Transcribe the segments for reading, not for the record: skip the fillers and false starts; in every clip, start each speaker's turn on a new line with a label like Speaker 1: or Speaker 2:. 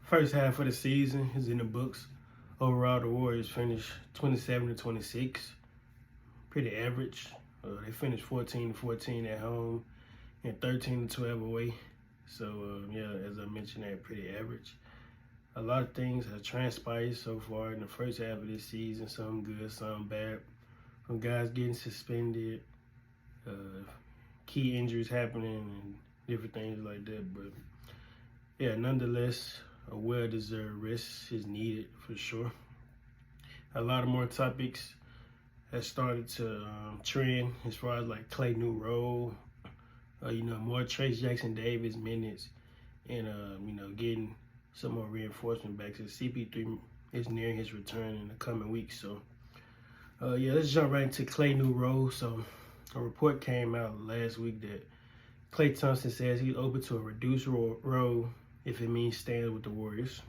Speaker 1: First half of the season is in the books. Overall, the Warriors finished 27-26, pretty average. They finished 14-14 at home and 13-12 away. So yeah, as I mentioned, they're pretty average. A lot of things have transpired so far in the first half of this season. Some good, some bad. From guys getting suspended, key injuries happening, and different things like that. But yeah, nonetheless, a well-deserved rest is needed for sure. A lot of more topics have started to trend as far as like Klay new role, more Trace Jackson Davis minutes, and getting some more reinforcement back. So CP3 is nearing his return in the coming weeks. So yeah, let's jump right into Klay new role. So a report came out last week that Klay Thompson says he's open to a reduced role if it means staying with the Warriors.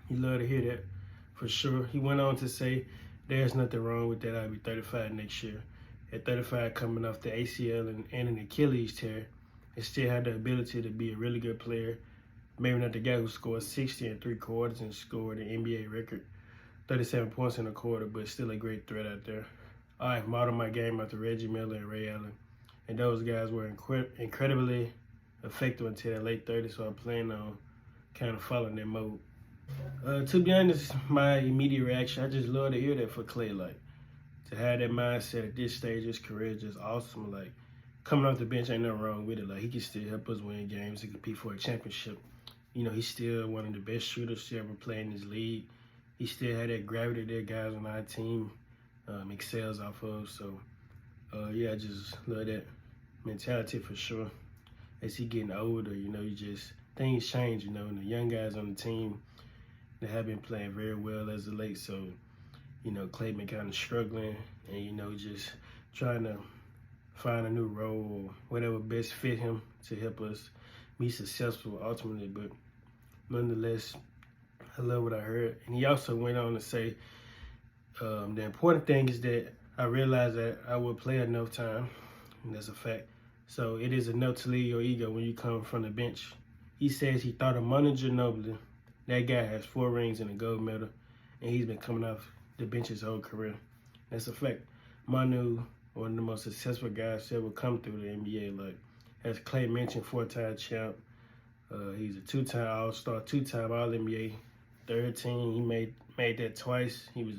Speaker 1: You love to hear that, for sure. He went on to say, there's nothing wrong with that. I'll be 35 next year. At 35, coming off the ACL and an Achilles tear, and still had the ability to be a really good player. Maybe not the guy who scored 60 in 3 quarters and scored an NBA record, 37 points in a quarter, but still a great threat out there. I've modeled my game after Reggie Miller and Ray Allen, and those guys were incredibly effective until their late 30s, so I'm planning on kind of following their mode. To be honest, my immediate reaction, I just love to hear that for Klay. Like, to have that mindset at this stage of his career is just awesome. Like, coming off the bench ain't nothing wrong with it. Like, he can still help us win games and compete for a championship. He's still one of the best shooters to ever play in this league. He still had that gravity that guys on our team excels off of. So, yeah, I just love that mentality for sure. As he getting older, things change, and the young guys on the team, they have been playing very well as of late. So, Klay been kind of struggling and, just trying to find a new role or whatever best fit him to help us be successful ultimately. But nonetheless, I love what I heard. And he also went on to say, the important thing is that I realized that I will play enough time, and that's a fact. So it is enough to leave your ego when you come from the bench. He says he thought of Manu Ginobili. That guy has 4 rings and a gold medal, and he's been coming off the bench his whole career. That's a fact. Manu, one of the most successful guys that ever come through the NBA. Like, as Klay mentioned, 4-time champ. He's a 2-time All-Star, 2-time All-NBA, 3rd team. He made that twice. He was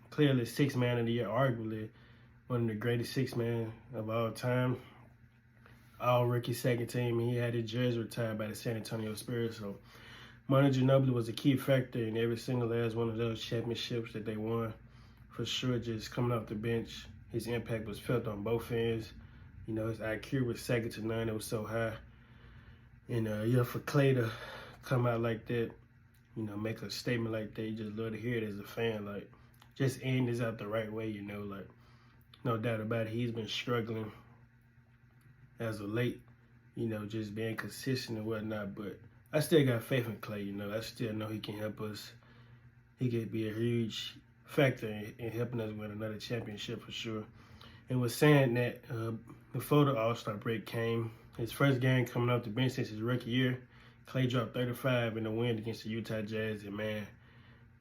Speaker 1: clearly 6th man of the year, arguably one of the greatest 6 men of all time. All-rookie 2nd team, and he had his jersey retired by the San Antonio Spurs. So Manu Ginobili was a key factor in every single last one of those championships that they won. For sure, just coming off the bench, his impact was felt on both ends. His IQ was second to none. It was so high. And for Klay to come out like that, make a statement like that, you just love to hear it as a fan. Like, just end this out the right way, like, no doubt about it. He's been struggling as of late, just being consistent and whatnot. But I still got faith in Klay, I still know he can help us. He could be a huge factor in helping us win another championship for sure. And was saying that before the All-Star break came, his first game coming off the bench since his rookie year, Klay dropped 35 in the win against the Utah Jazz, and man,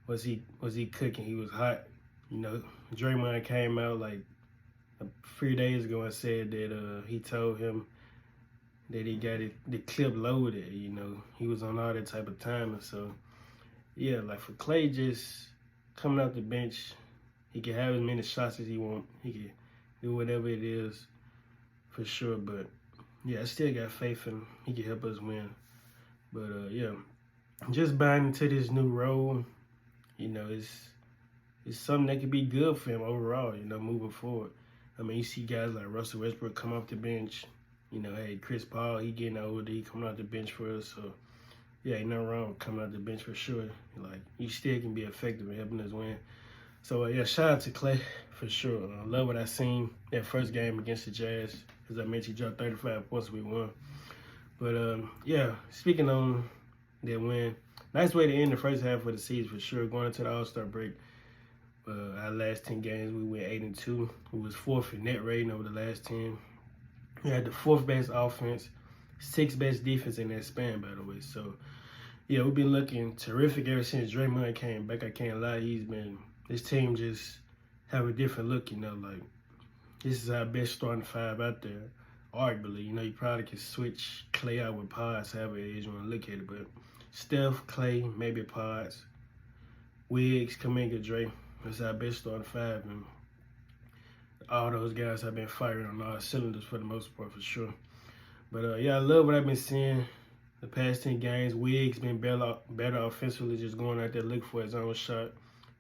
Speaker 1: was he cooking. He was hot. Draymond came out like a few days ago and said that he told him that he got the clip loaded. He was on all that type of timing. So yeah, like for Klay just coming out the bench, he can have as many shots as he want. He can do whatever it is for sure. But yeah, I still got faith in him. He can help us win. But yeah, just buying into this new role, it's something that could be good for him overall, moving forward. I mean, you see guys like Russell Westbrook come off the bench. Hey, Chris Paul, he getting older, he coming off the bench for us. So, yeah, ain't nothing wrong with coming off the bench for sure. Like, you still can be effective in helping us win. So, yeah, shout out to Klay for sure. I love what I seen that first game against the Jazz. As I mentioned, he dropped 35 points, we won. But, yeah, speaking on that win, nice way to end the first half of the season for sure. Going into the All-Star break, our last 10 games, we went 8-2. We was 4th in net rating over the last 10. We had the 4th best offense, 6th best defense in that span, by the way. So, yeah, we've been looking terrific ever since Draymond came back. I can't lie, this team just have a different look, like this is our best starting five out there, arguably. You probably could switch Klay out with Pods, however it is you want to look at it, but Steph, Klay, maybe Pods, Wiggs, Kuminga, Dre, that's our best starting five, and all those guys have been firing on all cylinders for the most part, for sure. But yeah, I love what I've been seeing the past 10 games. Wiggs been better offensively, just going out there looking for his own shot,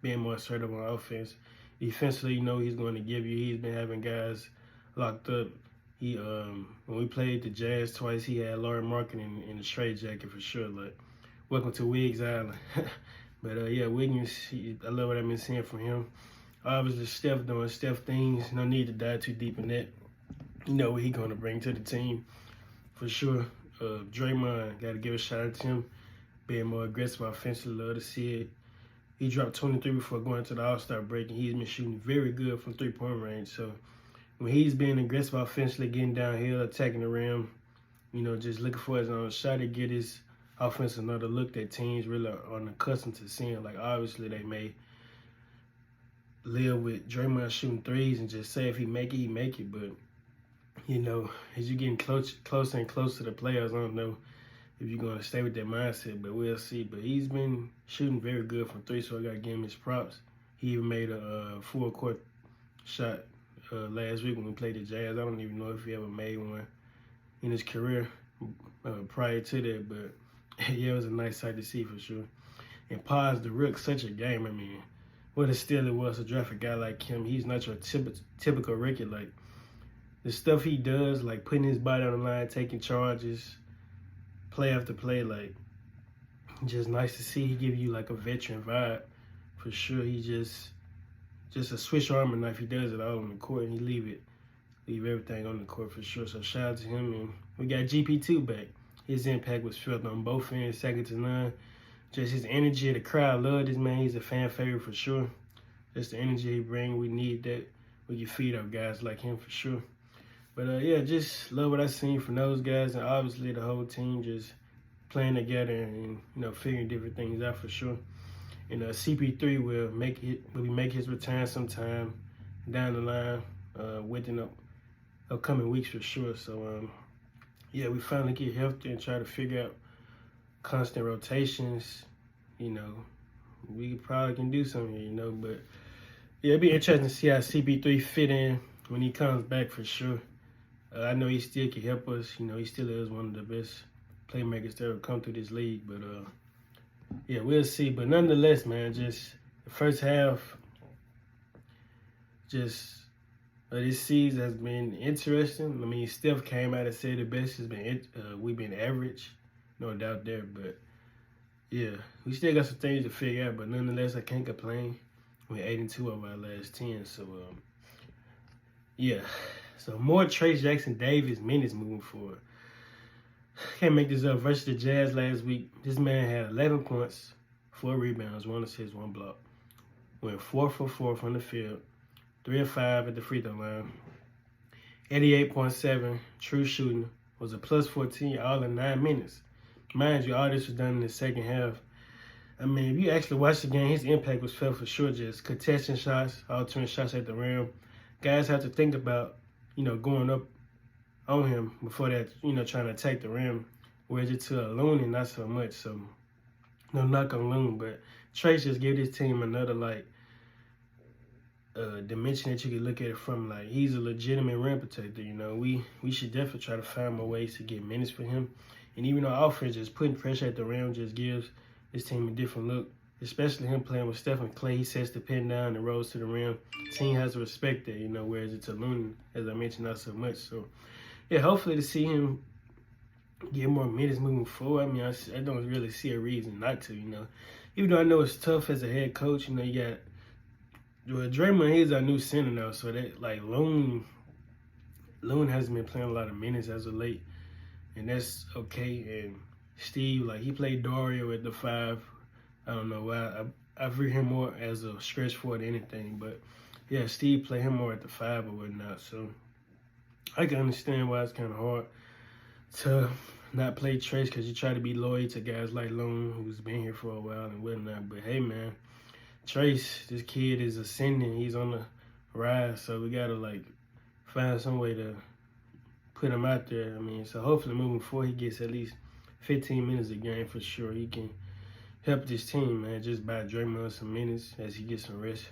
Speaker 1: being more assertive on offense. Defensively, he's going to give you. He's been having guys locked up. When we played the Jazz twice, he had Laurie Marketing in the straight jacket for sure. Like, welcome to Wiggs Island. But yeah, Wiggins, I love what I've been seeing from him. Obviously, Steph doing Steph things. No need to dive too deep in that. You know what he's going to bring to the team for sure. Draymond, got to give a shout out to him, being more aggressive offensively. Love to see it. He dropped 23 before going to the All-Star break, and he's been shooting very good from three-point range. So when he's being aggressive offensively, getting downhill, attacking the rim, just looking for his own shot to get his offense another look that teams really aren't accustomed to seeing. Like, obviously, they may live with Draymond shooting threes and just say if he make it, he make it. But, as you're getting closer and closer to the playoffs, I don't know if you're going to stay with that mindset, but we'll see. But he's been shooting very good from three, so I got to give him his props. He even made a full-court shot last week when we played the Jazz. I don't even know if he ever made one in his career prior to that, but yeah, it was a nice sight to see for sure. And Paz the Rook, such a game. I mean, what a steal it was to draft a guy like him. He's not your typical rookie. Like, the stuff he does, like putting his body on the line, taking charges, play after play, like, just nice to see. He give you like a veteran vibe for sure. He just a switch armor knife. He does it all on the court, and he leave everything on the court for sure. So shout out to him. And we got GP2 back. His impact was felt on both ends, second to none. Just his energy, the crowd loved this man. He's a fan favorite for sure. Just the energy he brings, we need that. We can feed our guys like him for sure. But yeah, just love what I seen from those guys, and obviously the whole team just playing together and figuring different things out for sure. And CP3 will be making his return sometime down the line within upcoming weeks for sure. So yeah, we finally get healthy and try to figure out constant rotations. We probably can do something, but yeah, it'd be interesting to see how CP3 fit in when he comes back for sure. I know he still can help us. He still is one of the best playmakers to ever come through this league. But yeah, we'll see. But nonetheless, man, just the first half, this season has been interesting. I mean, Steph came out and said the best has been we've been average, no doubt there. But yeah, we still got some things to figure out. But nonetheless, I can't complain. We're 8-2 of our last 10. So yeah. So more Trace Jackson-Davis minutes moving forward. Can't make this up. Versus the Jazz last week, this man had 11 points, 4 rebounds, 1 assist, 1 block. Went 4 for 4 from the field, 3 of 5 at the free throw line. 88.7 true shooting, was a plus 14 all in 9 minutes. Mind you, all this was done in the second half. I mean, if you actually watch the game, his impact was felt for sure. Just contesting shots, altering shots at the rim. Guys have to think about going up on him before that, trying to attack the rim. Whereas it to Looney, not so much. So, no knock on Looney, but Trace just gave this team another, dimension that you can look at it from. Like, he's a legitimate rim protector, We should definitely try to find more ways to get minutes for him. And even though offense, just putting pressure at the rim just gives this team a different look. Especially him playing with Steph and Klay. He sets the pin down and rolls to the rim. Team has to respect that, whereas it's a Looney, as I mentioned, not so much. So, yeah, hopefully to see him get more minutes moving forward. I mean, I don't really see a reason not to, Even though I know it's tough as a head coach, you got Draymond, he's our new center now. So, that, Looney hasn't been playing a lot of minutes as of late. And that's okay. And Steve, he played Dario at the 5. I don't know why. I view him more as a stretch forward than anything. But, yeah, Steve played him more at the 5 or whatnot. So, I can understand why it's kind of hard to not play Trace because you try to be loyal to guys like Lone, who's been here for a while and whatnot. But hey, man, Trace, this kid is ascending. He's on the rise, so we gotta like find some way to put him out there. I mean, so hopefully moving forward, he gets at least 15 minutes a game for sure. He can help this team, man, just by Draymond some minutes as he gets some rest.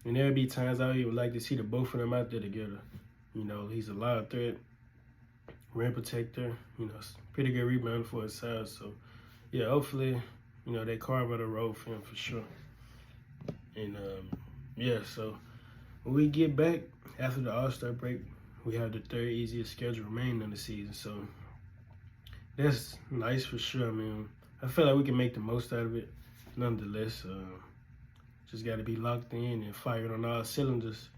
Speaker 1: And there'll be times I would even like to see the both of them out there together. You know, he's a loud threat, rim protector, you know, pretty good rebound for his size. So, yeah, hopefully, you know, they carve out a role for him for sure. And, yeah, so when we get back after the All-Star break, we have the third easiest schedule remaining in the season. So that's nice for sure. I mean, I feel like we can make the most out of it. Nonetheless, just got to be locked in and fired on all cylinders.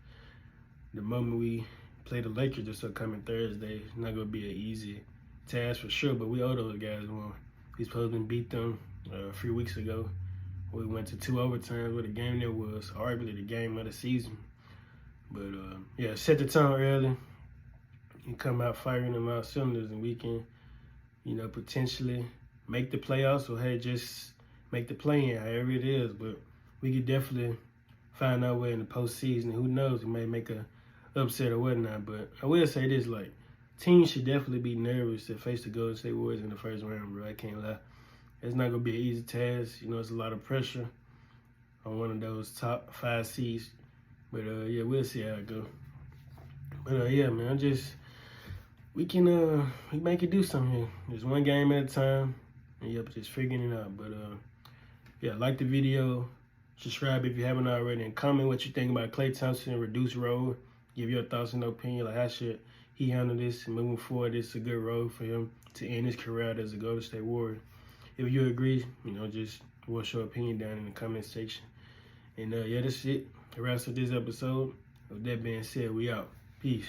Speaker 1: The moment we play the Lakers this upcoming Thursday, it's not going to be an easy task for sure, but we owe those guys one. We supposed to beat them a few weeks ago. We went to 2 overtimes with a game that was arguably the game of the season. But, yeah, set the tone early and come out firing them out cylinders, and we can, you know, potentially make the playoffs or, hey, just make the play-in, however it is. But we could definitely find our way in the postseason. Who knows? We may make a upset or whatnot. But I will say this, like, teams should definitely be nervous to face the Golden State Warriors in the first round, bro. I can't lie. It's not going to be an easy task. You know, it's a lot of pressure on one of those top 5 seeds. But, yeah, we'll see how it goes. But, yeah, man, we can make it do something here. Just one game at a time. And, yep, just figuring it out. But, yeah, like the video. Subscribe if you haven't already. And comment what you think about Klay Thompson, reduced role. Give your thoughts and opinion. Like, how should he handle this? And moving forward, it's a good road for him to end his career as a Golden State Warrior. If you agree, you know, just voice your opinion down in the comment section. And, yeah, that's it. The rest of this episode. With that being said, we out. Peace.